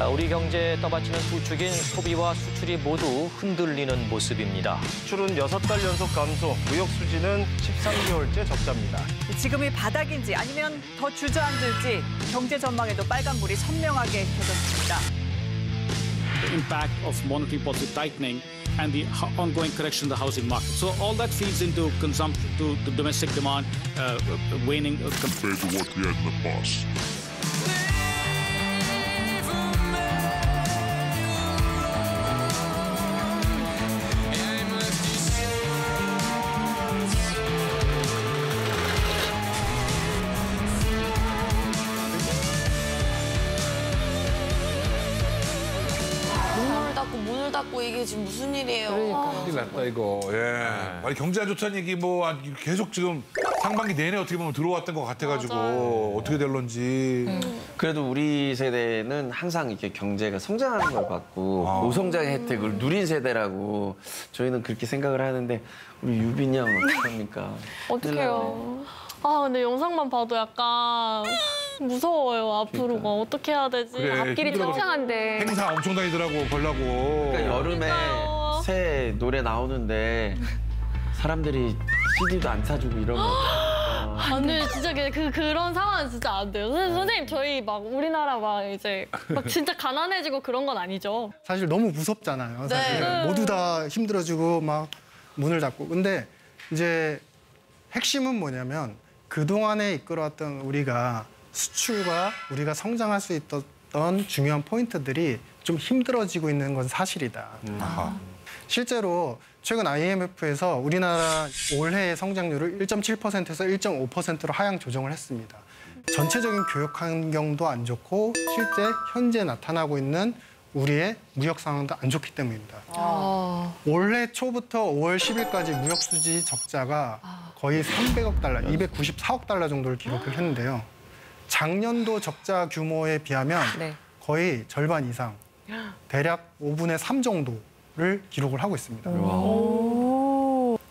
우리 경제에 떠받치는 두 축인 소비와 수출이 모두 흔들리는 모습입니다. 수출은 6달 연속 감소, 무역 수지는 13개월째 적자입니다. 지금이 바닥인지 아니면 더 주저앉을지 경제 전망에도 빨간불이 선명하게 켜졌습니다. The impact of monetary policy tightening and the ongoing correction in the housing market. So all that feeds into consumption, to the domestic demand waning compared to what we had in the past. 문을 닫고 이게 지금 무슨 일이에요? 그러니까. 큰일 났다, 이거. 예. 아니, 경제 안 좋다는 얘기 뭐 계속 지금 상반기 내내 어떻게 보면 들어왔던 것 같아가지고 맞아요. 어떻게 될런지. 그래도 우리 세대는 항상 이렇게 경제가 성장하는 걸 봤고 고성장의 혜택을 누린 세대라고 저희는 그렇게 생각을 하는데 우리 유빈이 형 어떡합니까? 어떡해요. 아 근데 영상만 봐도 약간 무서워요. 앞으로가 그러니까. 어떻게 해야 되지? 그래, 앞길이 힘들어. 창창한데. 행사 엄청 다니더라고, 보려고. 그러니까 여름에 새 노래 나오는데 사람들이 CD도 안 사주고 이런 거. 아니 진짜 그런 상황은 진짜 안 돼요. 선생님 저희 막 우리나라 막 이제 막 진짜 가난해지고 그런 건 아니죠. 사실 너무 무섭잖아요. 사실 네. 모두 다 힘들어지고 막 문을 닫고. 근데 이제 핵심은 뭐냐면 그동안에 이끌어왔던 우리가 수출과 우리가 성장할 수 있었던 중요한 포인트들이 좀 힘들어지고 있는 건 사실이다. 실제로 최근 IMF에서 우리나라 올해의 성장률을 1.7%에서 1.5%로 하향 조정을 했습니다. 전체적인 교육 환경도 안 좋고 실제 현재 나타나고 있는 우리의 무역 상황도 안 좋기 때문입니다. 올해 초부터 5월 10일까지 무역 수지 적자가 거의 300억 달러, 294억 달러 정도를 기록을 했는데요. 작년도 적자 규모에 비하면 거의 절반 이상, 대략 5분의 3 정도를 기록을 하고 있습니다.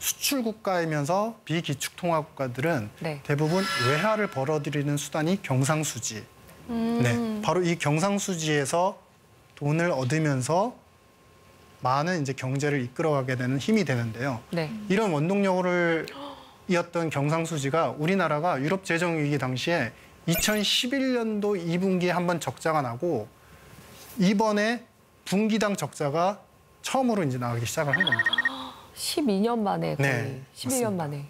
수출 국가이면서 비기축통화 국가들은 대부분 외화를 벌어들이는 수단이 경상수지. 네, 바로 이 경상수지에서 돈을 얻으면서 많은 이제 경제를 이끌어가게 되는 힘이 되는데요. 이런 원동력을 이었던 경상수지가 우리나라가 유럽 재정위기 당시에 2011년도 2분기에 한번 적자가 나고 이번에 분기당 적자가 처음으로 이제 나가기 시작을 한 겁니다. 12년 만에 거의. 네, 11년 만에.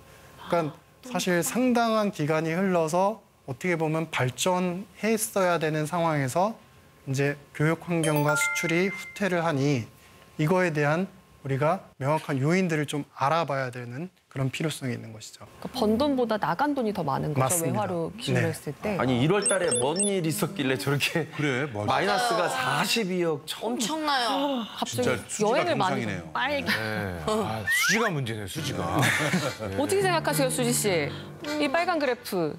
그러니까 사실 상당한 기간이 흘러서 어떻게 보면 발전했어야 되는 상황에서 이제 교육 환경과 수출이 후퇴를 하니 이거에 대한 우리가 명확한 요인들을 좀 알아봐야 되는 그런 필요성이 있는 것이죠. 그러니까 번 돈보다 나간 돈이 더 많은 거죠. 맞습니다. 외화로 기준을 했을 때. 아니 1월 달에 뭔 일 있었길래 저렇게 그래, 맞아. 마이너스가 42억 엄청나요. 진짜 갑자기 수지가 여행을 많이 정상이네요. 빨개. 네. 아, 수지가 문제네요, 수지가. 어떻게 생각하세요, 수지 씨? 이 빨간 그래프.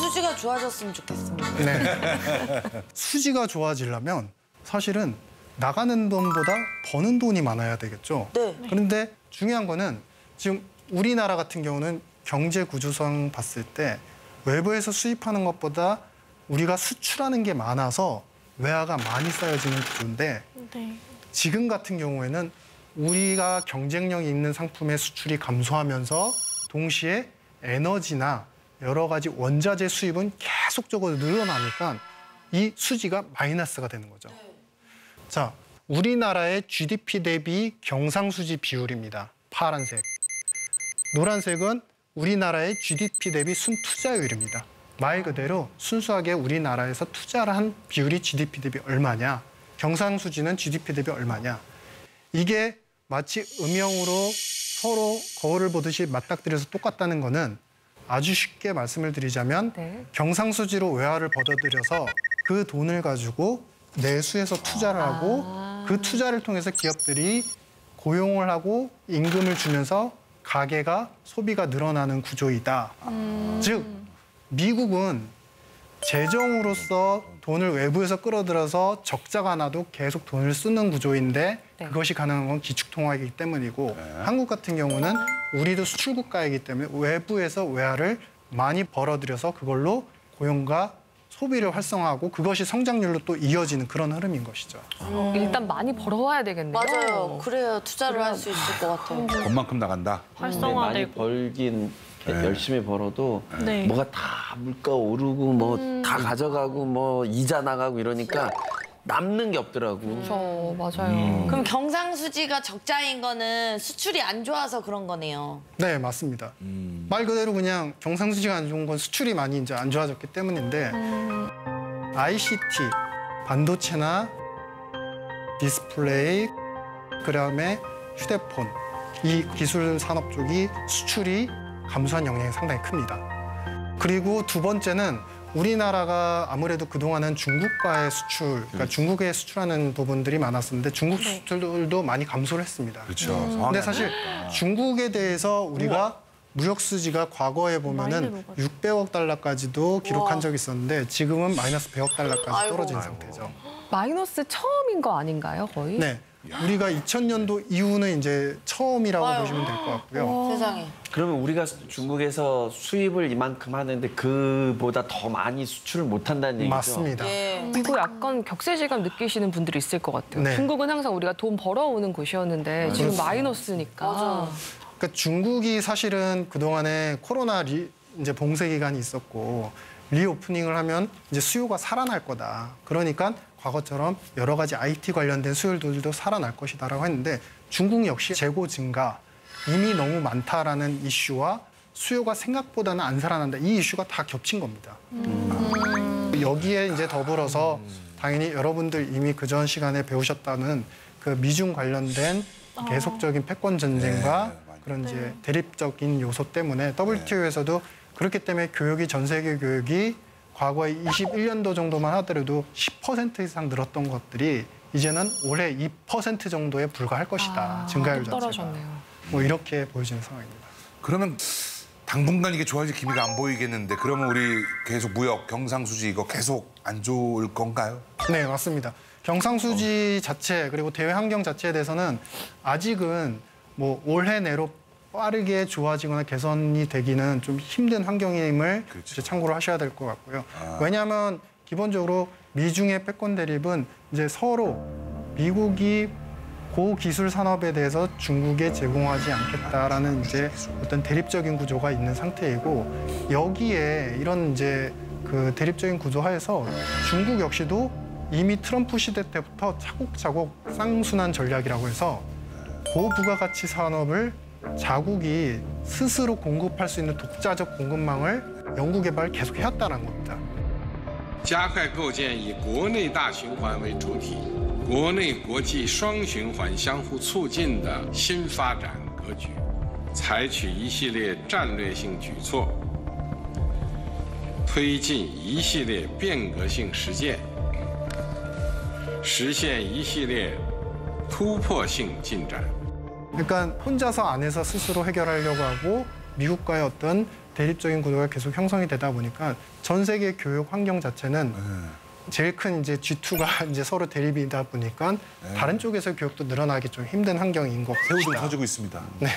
수지가 좋아졌으면 좋겠습니다. 네. 수지가 좋아지려면 사실은 나가는 돈보다 버는 돈이 많아야 되겠죠. 네. 그런데 중요한 거는 지금 우리나라 같은 경우는 경제 구조상 봤을 때 외부에서 수입하는 것보다 우리가 수출하는 게 많아서 외화가 많이 쌓여지는 구조인데 지금 같은 경우에는 우리가 경쟁력이 있는 상품의 수출이 감소하면서 동시에 에너지나 여러 가지 원자재 수입은 계속적으로 늘어나니까 이 수지가 마이너스가 되는 거죠. 자, 우리나라의 GDP 대비 경상수지 비율입니다. 파란색. 노란색은 우리나라의 GDP 대비 순투자율입니다. 말 그대로 순수하게 우리나라에서 투자를 한 비율이 GDP 대비 얼마냐, 경상수지는 GDP 대비 얼마냐. 이게 마치 음영으로 서로 거울을 보듯이 맞닥뜨려서 똑같다는 거는 아주 쉽게 말씀을 드리자면 경상수지로 외화를 벌어들여서 그 돈을 가지고 내수해서 투자를 하고 그 투자를 통해서 기업들이 고용을 하고 임금을 주면서 가계가 소비가 늘어나는 구조이다. 즉 미국은 재정으로서 돈을 외부에서 끌어들여서 적자가 나도 계속 돈을 쓰는 구조인데 그것이 가능한 건 기축통화이기 때문이고 한국 같은 경우는 우리도 수출국가이기 때문에 외부에서 외화를 많이 벌어들여서 그걸로 고용과 소비를 활성화하고 그것이 성장률로 또 이어지는 그런 흐름인 것이죠. 일단 많이 벌어와야 되겠네요. 맞아요. 그래야 투자를 할 수 있을 것 같아요. 돈만큼 나간다. 많이 활성화되고. 벌긴 열심히 벌어도 네. 뭐가 다 물가 오르고 뭐 다 가져가고 뭐 이자 나가고 이러니까 남는 게 없더라고. 그렇죠, 맞아요. 그럼 경상수지가 적자인 거는 수출이 안 좋아서 그런 거네요. 네, 맞습니다. 말 그대로 그냥 경상수지가 안 좋은 건 수출이 많이 이제 안 좋아졌기 때문인데 ICT, 반도체나 디스플레이, 그다음에 휴대폰 이 기술 산업 쪽이 수출이 감소한 영향이 상당히 큽니다. 그리고 두 번째는 우리나라가 아무래도 그동안은 중국과의 수출, 그러니까 중국에 수출하는 부분들이 많았었는데 중국 수출들도 많이 감소를 했습니다. 그렇죠. 근데 사실 중국에 대해서 우리가 무역 수지가 과거에 보면은 600억 달러까지도 기록한 적이 있었는데 지금은 마이너스 100억 달러까지 떨어진 상태죠. 마이너스 처음인 거 아닌가요, 거의? 네. 우리가 2000년도 이후는 이제 처음이라고 보시면 될 것 같고요. 세상에. 그러면 우리가 중국에서 수입을 이만큼 하는데 그보다 더 많이 수출을 못 한다는 얘기죠? 맞습니다. 예. 그리고 약간 격세지감 느끼시는 분들이 있을 것 같아요. 네. 중국은 항상 우리가 돈 벌어오는 곳이었는데 지금 마이너스니까. 맞아. 그러니까 중국이 사실은 그동안에 코로나 이제 봉쇄 기간이 있었고 리오프닝을 하면 이제 수요가 살아날 거다. 그러니까 과거처럼 여러 가지 IT 관련된 수요들도 살아날 것이다라고 했는데 중국 역시 재고 증가 이미 너무 많다라는 이슈와 수요가 생각보다는 안 살아난다. 이 이슈가 다 겹친 겁니다. 여기에 이제 더불어서 당연히 여러분들 이미 그전 시간에 배우셨다는 그 미중 관련된 계속적인 패권 전쟁과 그런 이제 대립적인 요소 때문에 WTO에서도 그렇기 때문에 교육이 전 세계 교육이 과거에 21년도 정도만 하더라도 10% 이상 늘었던 것들이 이제는 올해 2% 정도에 불과할 것이다. 증가율 자체가. 떨어졌네요. 뭐 이렇게 보여지는 상황입니다. 그러면 당분간 이게 좋아질 기미가 안 보이겠는데 그러면 우리 계속 무역, 경상수지 이거 계속 안 좋을 건가요? 네, 맞습니다. 경상수지 자체 그리고 대외 환경 자체에 대해서는 아직은 뭐 올해 내로 빠르게 좋아지거나 개선이 되기는 좀 힘든 환경임을 이제 참고를 하셔야 될 것 같고요. 왜냐하면 기본적으로 미중의 패권 대립은 이제 서로 미국이 고기술 산업에 대해서 중국에 제공하지 않겠다라는 이제 어떤 대립적인 구조가 있는 상태이고 여기에 이런 이제 그 대립적인 구조 하에서 중국 역시도 이미 트럼프 시대 때부터 차곡차곡 쌍순환 전략이라고 해서 고부가가치 산업을 자국이 스스로 공급할 수 있는 독자적 공급망을 연구개발 계속 해왔다는 겁니다. 加快构建以国内大循环为主体、国内国际双循环相互促进的新发展格局，采取一系列战略性举措，推进一系列变革性实践，实现一系列突破性进展。 그러니까 혼자서 안에서 스스로 해결하려고 하고 미국과의 어떤 대립적인 구도가 계속 형성이 되다 보니까 전 세계 교육 환경 자체는 제일 큰 이제 G2가 이제 서로 대립이다 보니까 다른 쪽에서 교육도 늘어나기 좀 힘든 환경인 것 같습니다. 새우등 터지고 있습니다. 네.